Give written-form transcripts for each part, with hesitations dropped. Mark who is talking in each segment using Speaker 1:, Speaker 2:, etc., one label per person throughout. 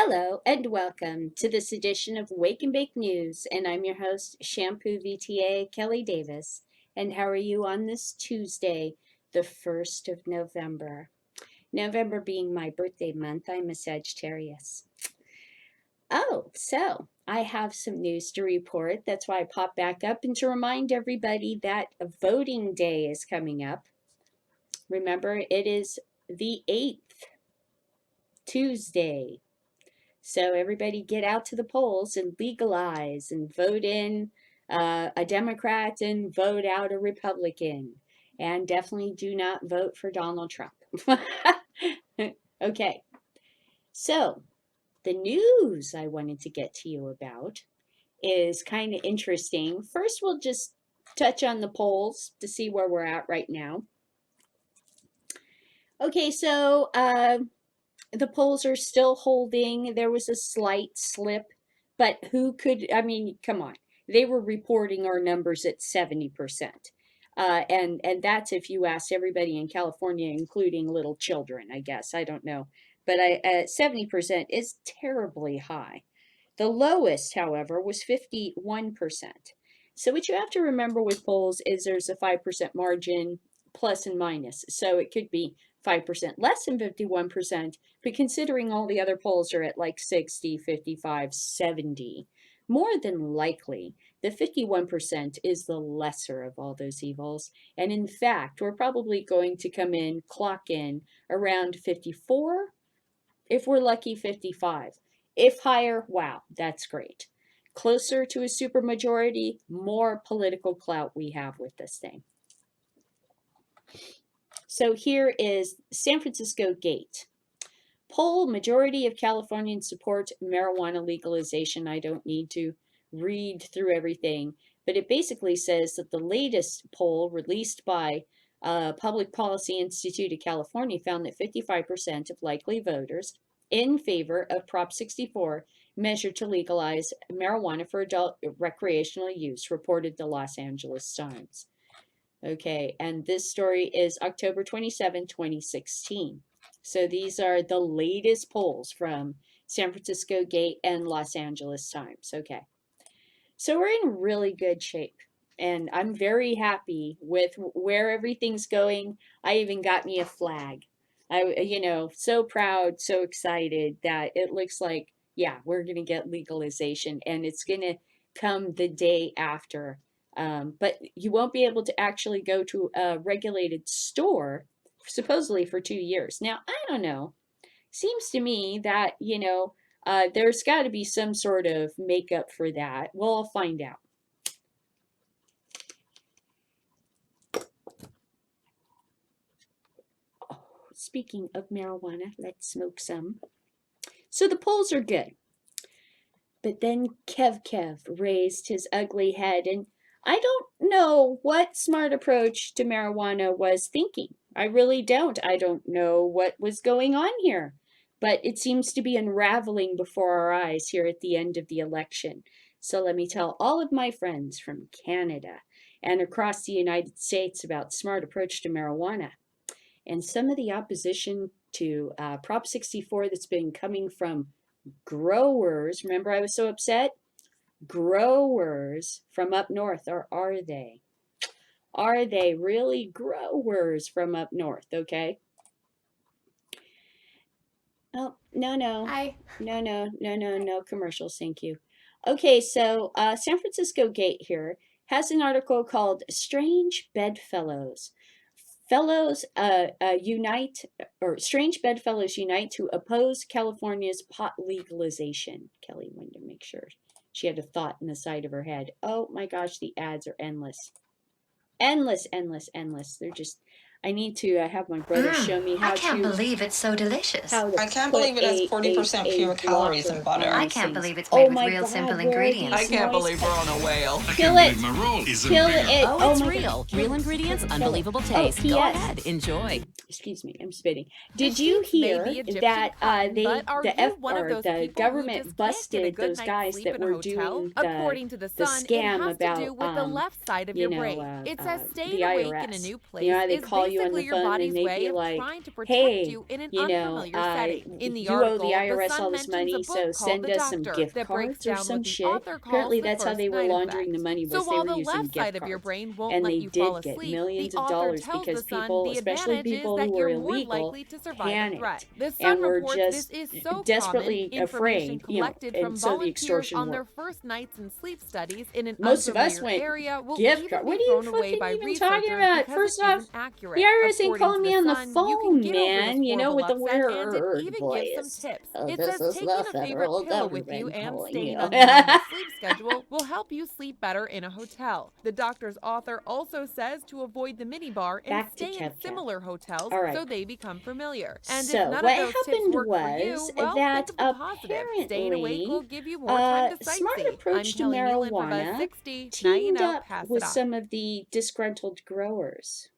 Speaker 1: Hello and welcome to this edition of Wake and Bake News, and I'm your host, Shampoo VTA Kelly Davis. And how are you on this Tuesday, the 1st of November? November being my birthday month, I'm a Sagittarius. So I have some news to report. That's why I popped back up and to remind everybody that voting day is coming up. Remember, it is the 8th, Tuesday. So everybody get out to the polls and legalize and vote in a Democrat and vote out a Republican. And definitely do not vote for Donald Trump. Okay, so the news I wanted to get to you about is kind of interesting. First, we'll just touch on the polls to see where we're at right now. Okay, so the polls are still holding. There was a slight slip, but I mean, come on. They were reporting our numbers at 70%. And that's if you asked everybody in California, including little children, I guess. I don't know. But 70% is terribly high. The lowest, however, was 51%. So what you have to remember with polls is there's a 5% margin, plus and minus. So it could be 5% less than 51%, but considering all the other polls are at like 60, 55, 70, more than likely, the 51% is the lesser of all those evils. And in fact, we're probably going to clock in around 54, if we're lucky, 55. If higher, wow, that's great. Closer to a supermajority, more political clout we have with this thing. So here is San Francisco Gate. Poll: majority of Californians support marijuana legalization. I don't need to read through everything, but it basically says that the latest poll released by Public Policy Institute of California found that 55% of likely voters in favor of Prop 64 measured to legalize marijuana for adult recreational use, reported the Los Angeles Times. Okay, and this story is October 27, 2016. So these are the latest polls from San Francisco Gate and Los Angeles Times. Okay, so we're in really good shape, and I'm very happy with where everything's going. I even got me a flag. So proud, so excited that it looks like, yeah, we're going to get legalization, and it's going to come the day after. But you won't be able to actually go to a regulated store, supposedly for 2 years. Now, I don't know. Seems to me that, there's got to be some sort of makeup for that. We'll find out. Oh, speaking of marijuana, let's smoke some. So the polls are good. But then Kev raised his ugly head, and I don't know what smart approach to marijuana was thinking. I really don't. I don't know what was going on here. But it seems to be unraveling before our eyes here at the end of the election. So let me tell all of my friends from Canada and across the United States about smart approach to marijuana. And some of the opposition to Prop 64 that's been coming from growers. Remember, I was so upset? Growers from up north, or are they? Are they really growers from up north? Okay. Oh, no.
Speaker 2: Hi.
Speaker 1: No commercials, thank you. Okay, so San Francisco Gate here has an article called Strange Bedfellows. Strange bedfellows unite to oppose California's pot legalization. Kelly wanted to make sure she had a thought in the side of her head. Oh my gosh, the ads are endless. Endless. They're just, I need to have my brother show me how
Speaker 2: I can't
Speaker 1: to
Speaker 2: believe it's so delicious.
Speaker 3: I can't believe it has 40% fewer calories than butter.
Speaker 2: I can't believe it's made with real simple ingredients.
Speaker 3: I can't believe we're on a whale.
Speaker 1: Kill it.
Speaker 4: Mayoral isn't
Speaker 1: Kill
Speaker 4: real.
Speaker 1: it.
Speaker 5: Oh, it's
Speaker 1: my
Speaker 5: real.
Speaker 1: God.
Speaker 5: Real ingredients,
Speaker 1: Kill it.
Speaker 5: unbelievable
Speaker 1: Oh,
Speaker 5: taste. Go
Speaker 1: P.S.
Speaker 5: ahead, enjoy.
Speaker 1: excuse me, I'm spitting.
Speaker 4: The
Speaker 1: Did you
Speaker 4: sheets may
Speaker 1: hear
Speaker 4: be Egyptian
Speaker 1: that
Speaker 4: cotton,
Speaker 1: they
Speaker 4: but are
Speaker 1: the
Speaker 4: you
Speaker 1: F
Speaker 4: one of
Speaker 1: or
Speaker 4: those
Speaker 1: the
Speaker 4: people who
Speaker 1: government
Speaker 4: just can't get a
Speaker 1: busted
Speaker 4: good
Speaker 1: those
Speaker 4: night's
Speaker 1: guys
Speaker 4: sleep
Speaker 1: that
Speaker 4: in a
Speaker 1: were
Speaker 4: hotel?
Speaker 1: doing
Speaker 4: According to the
Speaker 1: the
Speaker 4: Sun, it
Speaker 1: scam
Speaker 4: has to do
Speaker 1: about
Speaker 4: with the left side of
Speaker 1: you
Speaker 4: your
Speaker 1: know
Speaker 4: brain. It says
Speaker 1: the
Speaker 4: staying awake in a
Speaker 1: IRS.
Speaker 4: new
Speaker 1: You know
Speaker 4: place
Speaker 1: how they
Speaker 4: is
Speaker 1: call you on
Speaker 4: basically
Speaker 1: the
Speaker 4: your
Speaker 1: phone and
Speaker 4: body's
Speaker 1: they'd
Speaker 4: way
Speaker 1: be
Speaker 4: of
Speaker 1: like,
Speaker 4: trying to protect
Speaker 1: "Hey,
Speaker 4: you in an
Speaker 1: you know,
Speaker 4: unfamiliar setting. In the
Speaker 1: you owe the
Speaker 4: article, the
Speaker 1: IRS all
Speaker 4: Sun
Speaker 1: this
Speaker 4: mentions a
Speaker 1: money, so
Speaker 4: book called
Speaker 1: send
Speaker 4: The
Speaker 1: us some
Speaker 4: Doctor
Speaker 1: gift
Speaker 4: that breaks
Speaker 1: cards or
Speaker 4: down
Speaker 1: some
Speaker 4: what the
Speaker 1: shit."
Speaker 4: author calls
Speaker 1: Apparently,
Speaker 4: the
Speaker 1: that's how
Speaker 4: first
Speaker 1: they were
Speaker 4: night
Speaker 1: laundering the
Speaker 4: effect.
Speaker 1: money,
Speaker 4: So
Speaker 1: was they
Speaker 4: while
Speaker 1: were
Speaker 4: the
Speaker 1: using
Speaker 4: left side
Speaker 1: gift
Speaker 4: of your
Speaker 1: cards,
Speaker 4: brain won't
Speaker 1: and
Speaker 4: let
Speaker 1: they
Speaker 4: you fall
Speaker 1: did get
Speaker 4: asleep, the
Speaker 1: millions of
Speaker 4: author
Speaker 1: dollars
Speaker 4: tells
Speaker 1: because
Speaker 4: the Sun
Speaker 1: people,
Speaker 4: the
Speaker 1: especially
Speaker 4: advantage is
Speaker 1: people who
Speaker 4: that
Speaker 1: were
Speaker 4: you're more
Speaker 1: illegal,
Speaker 4: likely to survive a threat.
Speaker 1: panicked
Speaker 4: The Sun
Speaker 1: and were
Speaker 4: reports this
Speaker 1: just
Speaker 4: is so common,
Speaker 1: desperately
Speaker 4: information
Speaker 1: afraid, you know,
Speaker 4: collected
Speaker 1: and
Speaker 4: from
Speaker 1: so the
Speaker 4: volunteers
Speaker 1: extortion
Speaker 4: on their
Speaker 1: worked.
Speaker 4: first nights in sleep studies in an
Speaker 1: Most of us
Speaker 4: unfamiliar
Speaker 1: went,
Speaker 4: area will
Speaker 1: gift
Speaker 4: even
Speaker 1: card.
Speaker 4: be
Speaker 1: What are you
Speaker 4: thrown away
Speaker 1: fucking
Speaker 4: by
Speaker 1: even talking
Speaker 4: researchers
Speaker 1: about?
Speaker 4: because it
Speaker 1: First off,
Speaker 4: isn't
Speaker 1: the
Speaker 4: accurate.
Speaker 1: IRS ain't
Speaker 4: According
Speaker 1: calling
Speaker 4: to
Speaker 1: me
Speaker 4: the
Speaker 1: on the
Speaker 4: Sun, you can
Speaker 1: phone,
Speaker 4: get over this
Speaker 1: man. You know,
Speaker 4: horrible
Speaker 1: with the
Speaker 4: upset, and it
Speaker 1: weird
Speaker 4: even gives some
Speaker 1: voice.
Speaker 4: tips.
Speaker 1: Oh,
Speaker 4: It
Speaker 1: this
Speaker 4: says
Speaker 1: is
Speaker 4: taking
Speaker 1: the
Speaker 4: a favorite
Speaker 1: federal
Speaker 4: pillow with you
Speaker 1: government
Speaker 4: and
Speaker 1: calling
Speaker 4: staying
Speaker 1: you.
Speaker 4: on your normal sleep schedule will help you sleep better in a hotel. The Doctor's author also says to avoid the minibar and
Speaker 1: Back to
Speaker 4: stay in
Speaker 1: Kev Kev.
Speaker 4: similar hotels
Speaker 1: All right.
Speaker 4: so they become familiar. And if
Speaker 1: So
Speaker 4: none of
Speaker 1: what
Speaker 4: those tips
Speaker 1: happened
Speaker 4: work for
Speaker 1: was
Speaker 4: you, well, think
Speaker 1: that
Speaker 4: of the positive. Staying awake
Speaker 1: apparently
Speaker 4: will give you more time to
Speaker 1: Smart
Speaker 4: sightsee. I'm
Speaker 1: Approach to
Speaker 4: Kelly Nealon for Buzz
Speaker 1: Marijuana
Speaker 4: 60. Now you
Speaker 1: teamed
Speaker 4: know,
Speaker 1: up
Speaker 4: pass it
Speaker 1: with
Speaker 4: on.
Speaker 1: some of the disgruntled growers.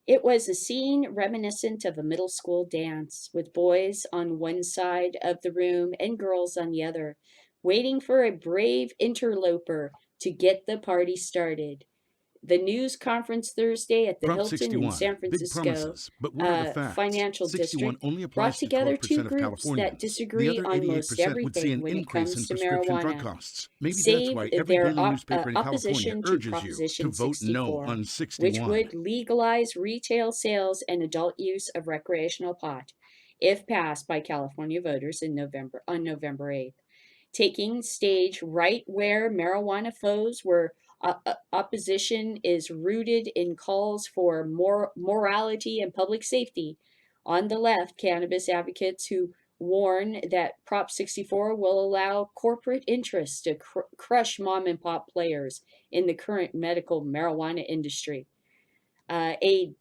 Speaker 1: It was a scene reminiscent of a middle school dance, with boys on one side of the room and girls on the other, waiting for a brave interloper to get the party started. The news conference Thursday at the
Speaker 5: Prop
Speaker 1: Hilton in
Speaker 5: 61,
Speaker 1: San
Speaker 5: big
Speaker 1: Francisco
Speaker 5: promises, but what are the facts?
Speaker 1: financial
Speaker 5: 61
Speaker 1: district
Speaker 5: only
Speaker 1: brought
Speaker 5: applies to
Speaker 1: together two
Speaker 5: 12% of
Speaker 1: groups that
Speaker 5: Californians. The
Speaker 1: disagree
Speaker 5: other
Speaker 1: on most
Speaker 5: 88% would see
Speaker 1: everything
Speaker 5: an
Speaker 1: when it
Speaker 5: increase in
Speaker 1: comes to
Speaker 5: prescription drug
Speaker 1: marijuana,
Speaker 5: costs. Maybe that's
Speaker 1: save
Speaker 5: why every
Speaker 1: their
Speaker 5: daily newspaper in California
Speaker 1: opposition to
Speaker 5: urges you to
Speaker 1: Proposition
Speaker 5: vote no
Speaker 1: 64,
Speaker 5: on
Speaker 1: which
Speaker 5: 61.
Speaker 1: would legalize retail sales and adult use of recreational pot, if passed by California voters in November 8th. Taking stage right where marijuana foes were opposition is rooted in calls for more morality and public safety. On the left, cannabis advocates who warn that Prop 64 will allow corporate interests to crush mom and pop players in the current medical marijuana industry. A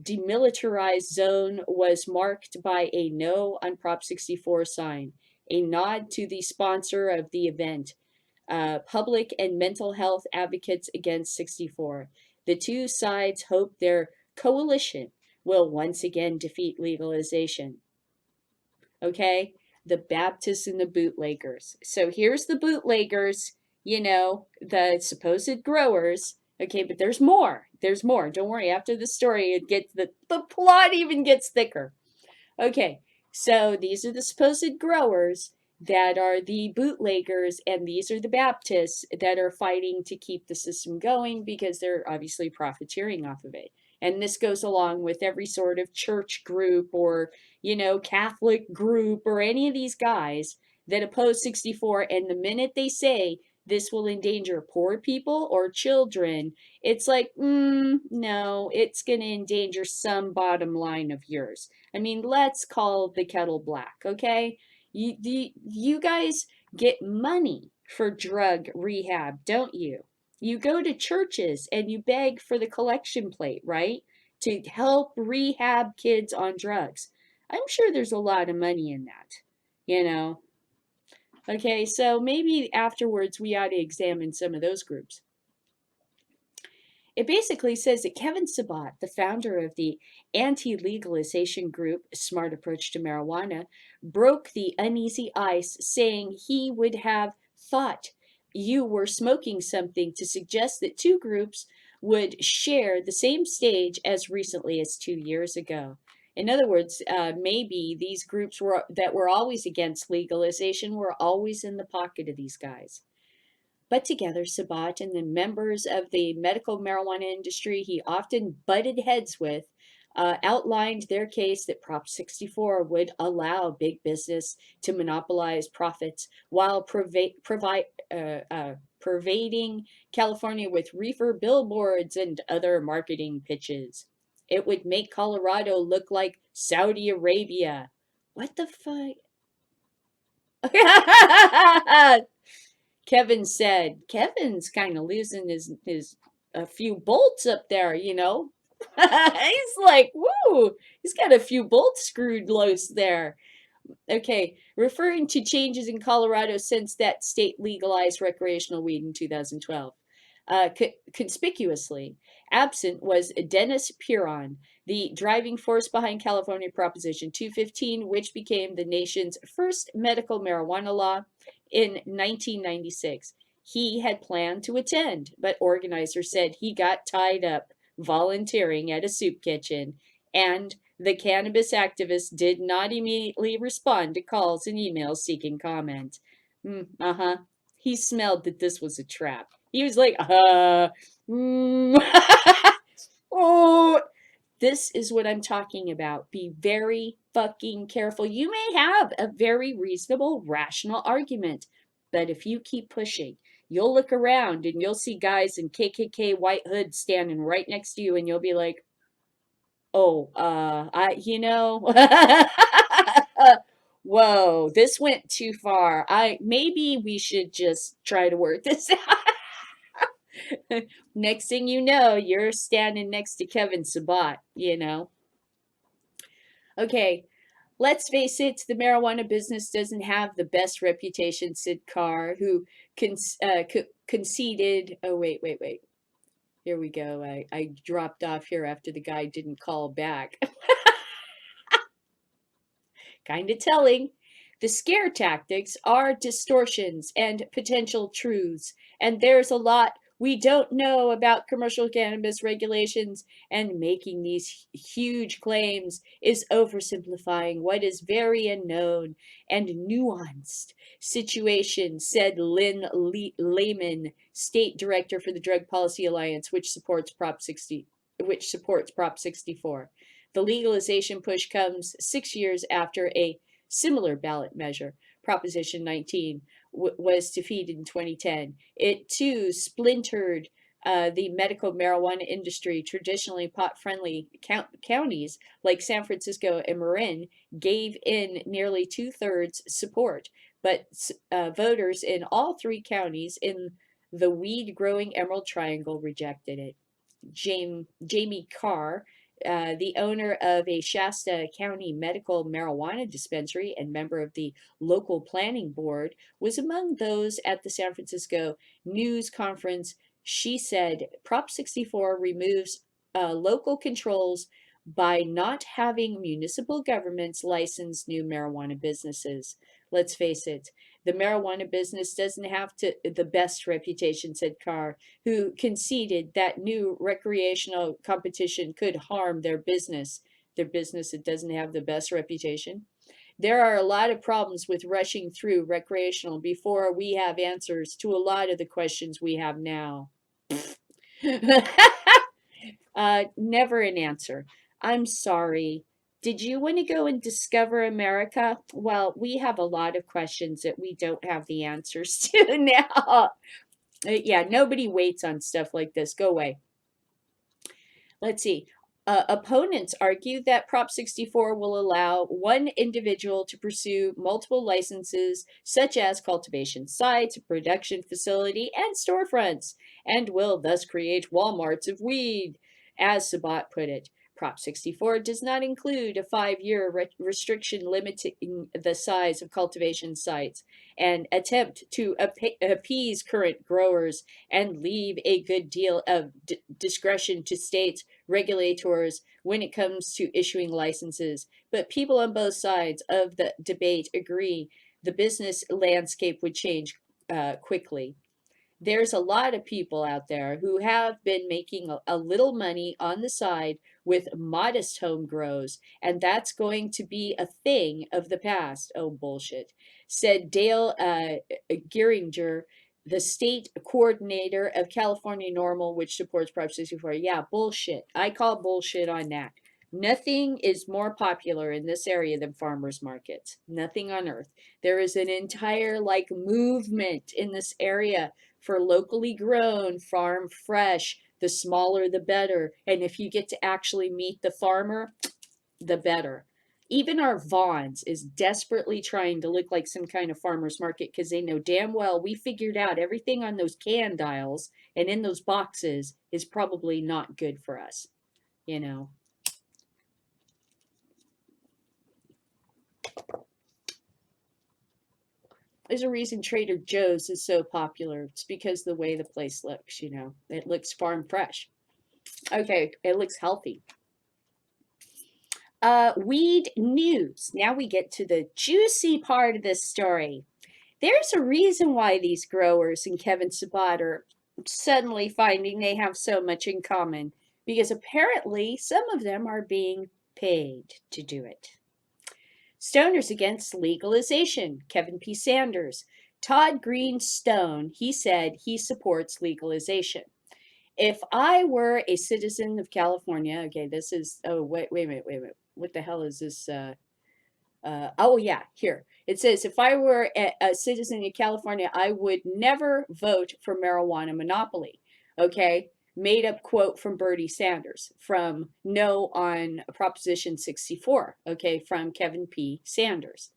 Speaker 1: demilitarized zone was marked by a no on Prop 64 sign, a nod to the sponsor of the event, public and mental health advocates against 64. The two sides hope their coalition will once again defeat legalization. Okay? The Baptists and the bootleggers. So here's the bootleggers, you know, the supposed growers. Okay, but there's more. There's more. Don't worry. After the story, it gets the plot even gets thicker. Okay, so these are the supposed growers that are the bootleggers, and these are the Baptists that are fighting to keep the system going because they're obviously profiteering off of it. And this goes along with every sort of church group or, you know, Catholic group or any of these guys that oppose 64. And the minute they say this will endanger poor people or children, it's like, no, it's going to endanger some bottom line of yours. I mean, let's call the kettle black, okay? You guys get money for drug rehab, don't you? You go to churches and you beg for the collection plate, right? To help rehab kids on drugs. I'm sure there's a lot of money in that, you know? Okay, so maybe afterwards we ought to examine some of those groups. It basically says that Kevin Sabat, the founder of the anti-legalization group Smart Approach to Marijuana, broke the uneasy ice, saying he would have thought you were smoking something to suggest that two groups would share the same stage as recently as 2 years ago. In other words, maybe these groups that were always against legalization were always in the pocket of these guys. But together, Sabat and the members of the medical marijuana industry he often butted heads with outlined their case that Prop 64 would allow big business to monopolize profits while pervading California with reefer billboards and other marketing pitches. It would make Colorado look like Saudi Arabia. What the fuck? Kevin said. Kevin's kind of losing his a few bolts up there, you know. He's like, woo, he's got a few bolts screwed loose there. Okay, referring to changes in Colorado since that state legalized recreational weed in 2012. Conspicuously absent was Dennis Puron, the driving force behind California Proposition 215, which became the nation's first medical marijuana law in 1996. He had planned to attend, but organizers said he got tied up volunteering at a soup kitchen, and the cannabis activist did not immediately respond to calls and emails seeking comment. Uh-huh. He smelled that this was a trap. He was like, oh, this is what I'm talking about. Be very fucking careful. You may have a very reasonable, rational argument, but if you keep pushing, you'll look around and you'll see guys in KKK white hoods standing right next to you, and you'll be like, oh, whoa, this went too far. Maybe we should just try to work this out. Next thing you know, you're standing next to Kevin Sabat, Okay, let's face it, the marijuana business doesn't have the best reputation, Sid Carr, who conceded. Oh, wait. Here we go. I dropped off here after the guy didn't call back. Kind of telling. The scare tactics are distortions and potential truths, and there's a lot we don't know about commercial cannabis regulations, and making these huge claims is oversimplifying what is very unknown and nuanced situation, said Lynn Lehman, state director for the Drug Policy Alliance, which supports Prop 64. The legalization push comes 6 years after a similar ballot measure, Proposition 19, was defeated in 2010. It too splintered the medical marijuana industry. Traditionally pot-friendly counties like San Francisco and Marin gave in nearly 2/3 support, but voters in all three counties in the weed-growing Emerald Triangle rejected it. Jamie Carr, the owner of a Shasta County medical marijuana dispensary and member of the local planning board, was among those at the San Francisco news conference. She said Prop 64 removes local controls by not having municipal governments license new marijuana businesses. Let's face it, the marijuana business doesn't have the best reputation, said Carr, who conceded that new recreational competition could harm their business. Their business that doesn't have the best reputation. There are a lot of problems with rushing through recreational before we have answers to a lot of the questions we have now. Never an answer. I'm sorry. Did you want to go and discover America? Well, we have a lot of questions that we don't have the answers to now. Yeah, nobody waits on stuff like this. Go away. Let's see. Opponents argue that Prop 64 will allow one individual to pursue multiple licenses, such as cultivation sites, production facility, and storefronts, and will thus create Walmarts of weed, as Sabat put it. Prop 64 does not include a 5-year restriction limiting the size of cultivation sites, an attempt to appease current growers and leave a good deal of discretion to states regulators when it comes to issuing licenses. But people on both sides of the debate agree the business landscape would change quickly. There's a lot of people out there who have been making a little money on the side with modest home grows, and that's going to be a thing of the past. Oh, bullshit, said Dale Geringer, the state coordinator of California Normal, which supports Prop 64. Yeah, bullshit. I call bullshit on that. Nothing is more popular in this area than farmers markets. Nothing on earth. There is an entire movement in this area for locally grown, farm fresh. The smaller, the better. And if you get to actually meet the farmer, the better. Even our Vons is desperately trying to look like some kind of farmer's market because they know damn well we figured out everything on those can dials and in those boxes is probably not good for us, There's a reason Trader Joe's is so popular. It's because the way the place looks, you know. It looks farm fresh. Okay, it looks healthy. Weed news. Now we get to the juicy part of this story. There's a reason why these growers and Kevin Sabat are suddenly finding they have so much in common, because apparently some of them are being paid to do it. Stoners against legalization. Kevin P. Sanders. Todd Greenstone, he said he supports legalization. If I were a citizen of California, okay, this is, oh, wait a minute. What the hell is this? Oh, yeah, here. It says, if I were a citizen of California, I would never vote for marijuana monopoly. Okay, made up quote from Bernie Sanders from No on Proposition 64. Okay, from Kevin P. Sanders.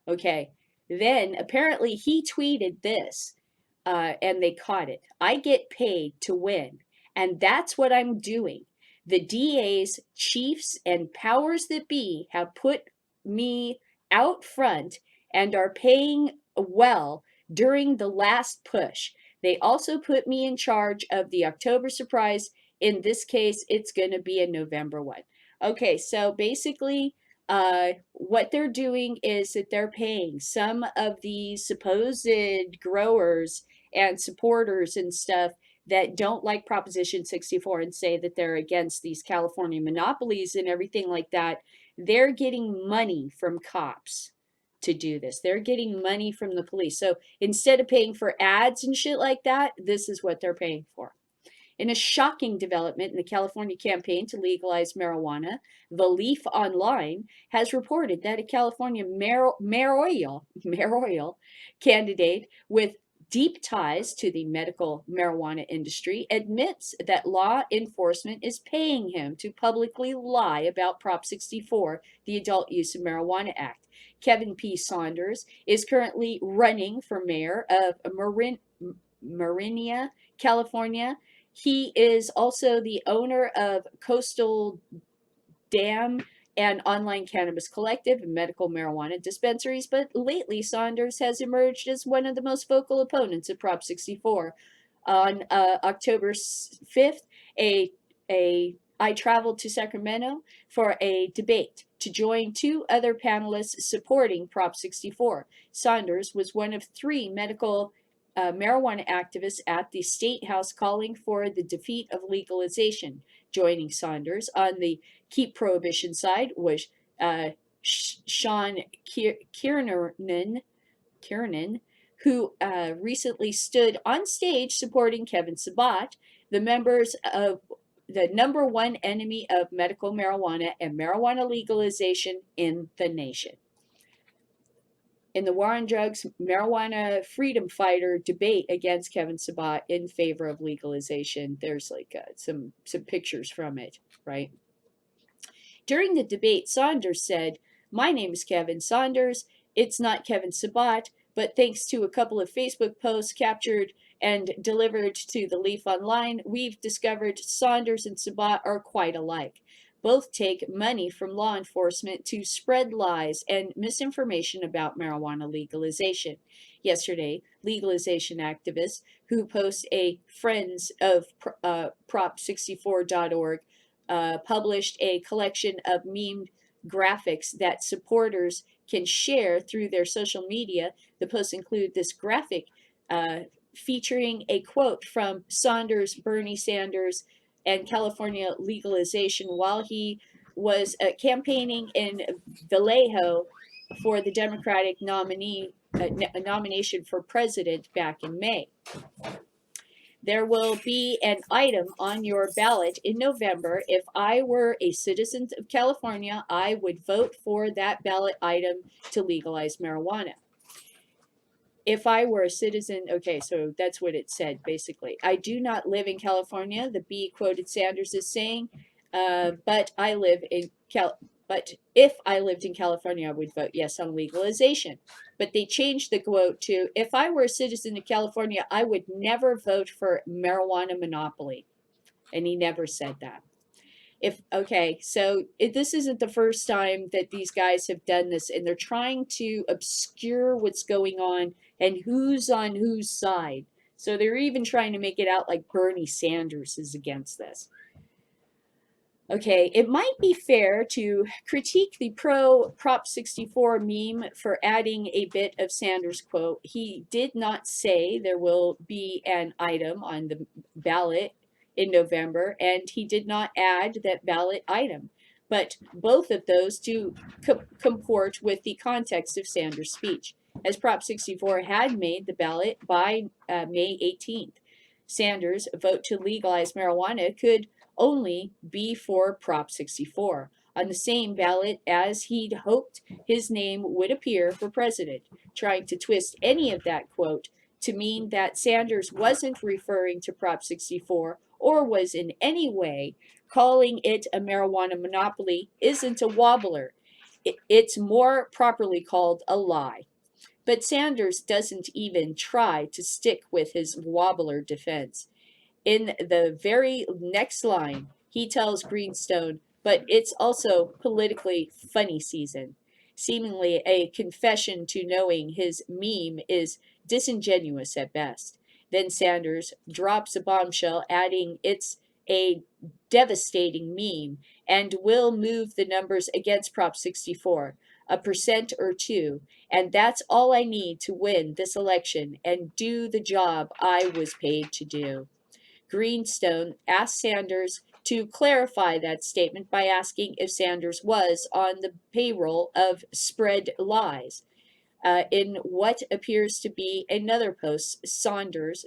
Speaker 1: Okay, then apparently he tweeted this, and they caught it. I get paid to win, and that's what I'm doing. The DAs, chiefs, and powers that be have put me out front and are paying well during the last push. They also put me in charge of the October surprise. In this case, it's going to be a November one. Okay, so basically, what they're doing is that they're paying some of these supposed growers and supporters and stuff that don't like Proposition 64 and say that they're against these California monopolies and everything like that. They're getting money from cops to do this. They're getting money from the police. So instead of paying for ads and shit like that, this is what they're paying for. In a shocking development in the California campaign to legalize marijuana, The Leaf Online has reported that a California mayoral candidate with deep ties to the medical marijuana industry admits that law enforcement is paying him to publicly lie about Prop 64, the Adult Use of Marijuana Act. Kevin P. Saunders is currently running for mayor of Marinia, California. He is also the owner of Coastal Dam and Online Cannabis Collective and medical marijuana dispensaries, but lately Saunders has emerged as one of the most vocal opponents of Prop 64. On October 5th, I traveled to Sacramento for a debate to join two other panelists supporting Prop 64. Saunders was one of three medical marijuana activists at the State House calling for the defeat of legalization. Joining Saunders on the Keep Prohibition side was Sean Kiernan, who recently stood on stage supporting Kevin Sabat, the members of the number one enemy of medical marijuana and marijuana legalization in the nation. In the War on Drugs, marijuana freedom fighter debate against Kevin Sabat in favor of legalization. There's like some pictures from it, right? During the debate, Saunders said, "My name is Kevin Saunders. It's not Kevin Sabat, but thanks to a couple of Facebook posts captured and delivered to the Leaf Online, we've discovered Saunders and Sabat are quite alike. Both take money from law enforcement to spread lies and misinformation about marijuana legalization." Yesterday, legalization activists who post a Friends of Prop64.org published a collection of memed graphics that supporters can share through their social media. The posts include this graphic featuring a quote from Bernie Sanders, and California legalization while he was campaigning in Vallejo for the Democratic nomination for president back in May. There will be an item on your ballot in November. If I were a citizen of California, I would vote for that ballot item to legalize marijuana. If I were a citizen, okay, so that's what it said, basically. I do not live in California, the B quoted Sanders as saying, but if I lived in California, I would vote yes on legalization. But they changed the quote to, if I were a citizen of California, I would never vote for marijuana monopoly. And he never said that. This isn't the first time that these guys have done this, and they're trying to obscure what's going on and who's on whose side. So they're even trying to make it out like Bernie Sanders is against this. Okay, it might be fair to critique the pro Prop 64 meme for adding a bit of Sanders' quote. He did not say there will be an item on the ballot in November, and he did not add that ballot item. But both of those do comport with the context of Sanders' speech, as Prop 64 had made the ballot by May 18th. Sanders' vote to legalize marijuana could only be for Prop 64, on the same ballot as he'd hoped his name would appear for president, trying to twist any of that quote to mean that Sanders wasn't referring to Prop 64 or was in any way calling it a marijuana monopoly isn't a wobbler. It's more properly called a lie. But Sanders doesn't even try to stick with his wobbler defense. In the very next line, he tells Greenstone, but it's also politically funny season, seemingly a confession to knowing his meme is disingenuous at best. Then Sanders drops a bombshell, adding it's a devastating meme and will move the numbers against Prop 64, 1% or 2, and that's all I need to win this election and do the job I was paid to do. Greenstone asked Sanders to clarify that statement by asking if Sanders was on the payroll of Spread Lies. In what appears to be another post, Saunders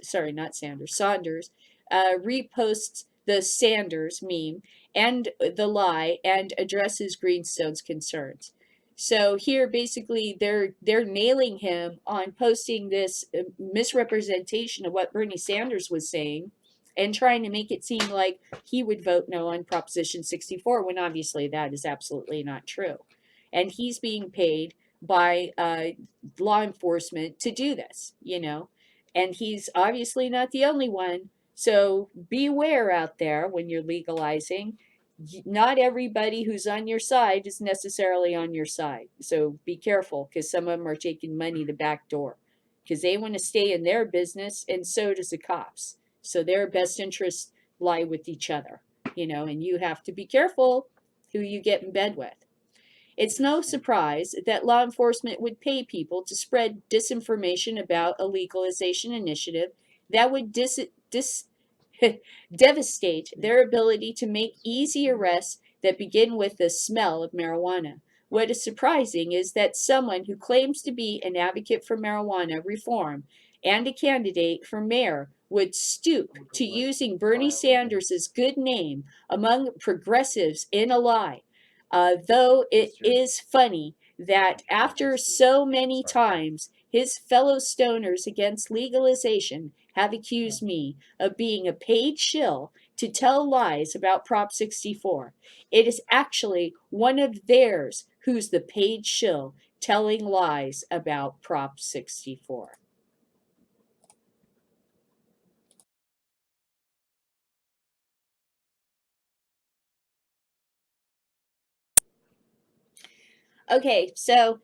Speaker 1: reposts the Sanders meme and the lie and addresses Greenstone's concerns. So here, basically, they're nailing him on posting this misrepresentation of what Bernie Sanders was saying, and trying to make it seem like he would vote no on Proposition 64, when obviously that is absolutely not true. And he's being paid by law enforcement to do this, and he's obviously not the only one. So beware out there when you're legalizing. Not everybody who's on your side is necessarily on your side. So be careful, because some of them are taking money the back door, because they want to stay in their business, and so does the cops. So their best interests lie with each other, and you have to be careful who you get in bed with. It's no surprise that law enforcement would pay people to spread disinformation about a legalization initiative that would devastate their ability to make easy arrests that begin with the smell of marijuana. What is surprising is that someone who claims to be an advocate for marijuana reform and a candidate for mayor would stoop to using Bernie Sanders' good name among progressives in a lie. Though it is funny that after so many times his fellow stoners against legalization have accused me of being a paid shill to tell lies about Prop 64, it is actually one of theirs who's the paid shill telling lies about Prop 64. Okay, so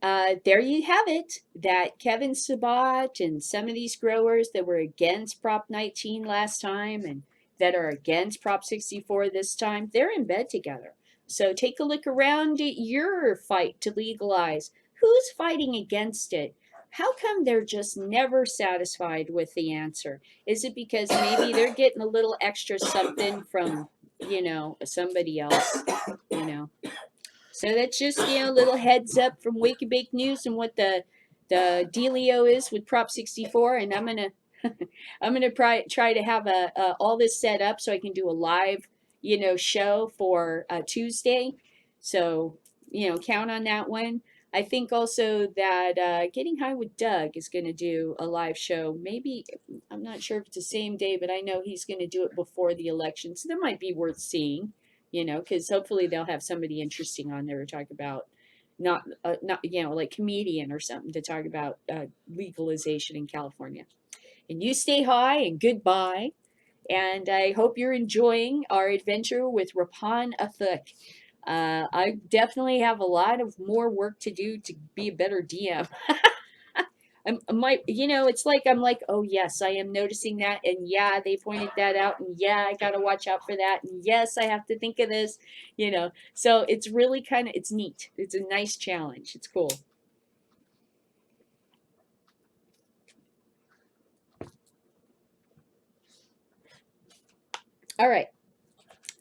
Speaker 1: there you have it. That Kevin Sabat and some of these growers that were against Prop 19 last time and that are against Prop 64 this time, they're in bed together. So take a look around at your fight to legalize. Who's fighting against it? How come they're just never satisfied with the answer? Is it because maybe they're getting a little extra something from, somebody else, So that's just, a little heads up from Wake and Bake News and what the dealio is with Prop 64. And I'm gonna I'm gonna try to have all this set up so I can do a live show for Tuesday. So count on that one. I think also that Getting High with Doug is going to do a live show. Maybe, I'm not sure if it's the same day, but I know he's going to do it before the election. So that might be worth seeing, because hopefully they'll have somebody interesting on there to talk about, not like comedian or something, to talk about legalization in California. And you stay high and goodbye. And I hope you're enjoying our adventure with Rapan Athuk. I definitely have a lot of more work to do to be a better DM. It's like I'm like, oh yes, I am noticing that, and yeah, they pointed that out, and yeah, I gotta watch out for that, and yes, I have to think of this, So it's really it's neat. It's a nice challenge. It's cool. All right.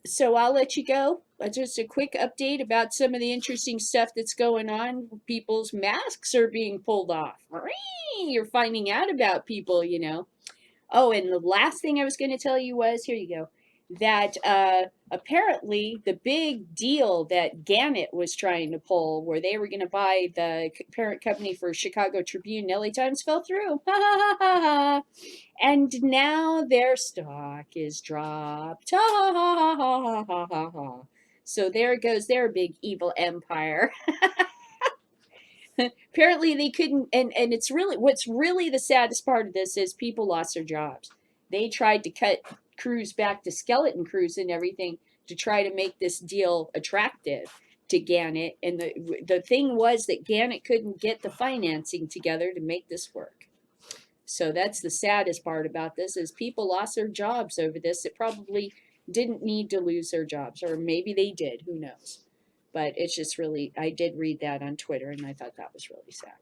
Speaker 1: So I'll let you go. Just a quick update about some of the interesting stuff that's going on. People's masks are being pulled off. You're finding out about people, Oh, and the last thing I was going to tell you was, here you go, that apparently the big deal that Gannett was trying to pull, where they were going to buy the parent company for Chicago Tribune, LA Times, fell through. And now their stock is dropped. So there goes their big evil empire. Apparently they couldn't, and it's really, what's really the saddest part of this is people lost their jobs. They tried to cut crews back to skeleton crews and everything to try to make this deal attractive to Gannett. And the thing was that Gannett couldn't get the financing together to make this work. So that's the saddest part about this, is people lost their jobs over this. It probably didn't need to lose their jobs, or maybe they did, who knows. But it's just really, I did read that on Twitter, and I thought that was really sad.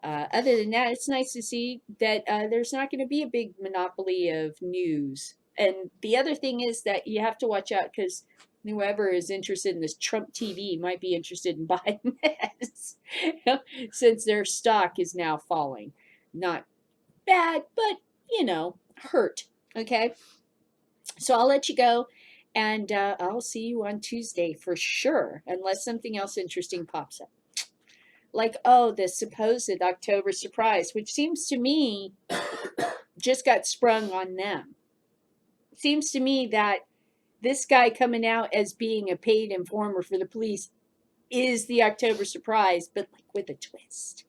Speaker 1: Other than that, it's nice to see that there's not going to be a big monopoly of news. And the other thing is that you have to watch out, because whoever is interested in this Trump TV might be interested in buying this, since their stock is now falling. Not bad, but, hurt. Okay? So I'll let you go. And I'll see you on Tuesday for sure, unless something else interesting pops up. Like, oh, the supposed October surprise, which seems to me just got sprung on them. It seems to me that this guy coming out as being a paid informer for the police is the October surprise, but like with a twist.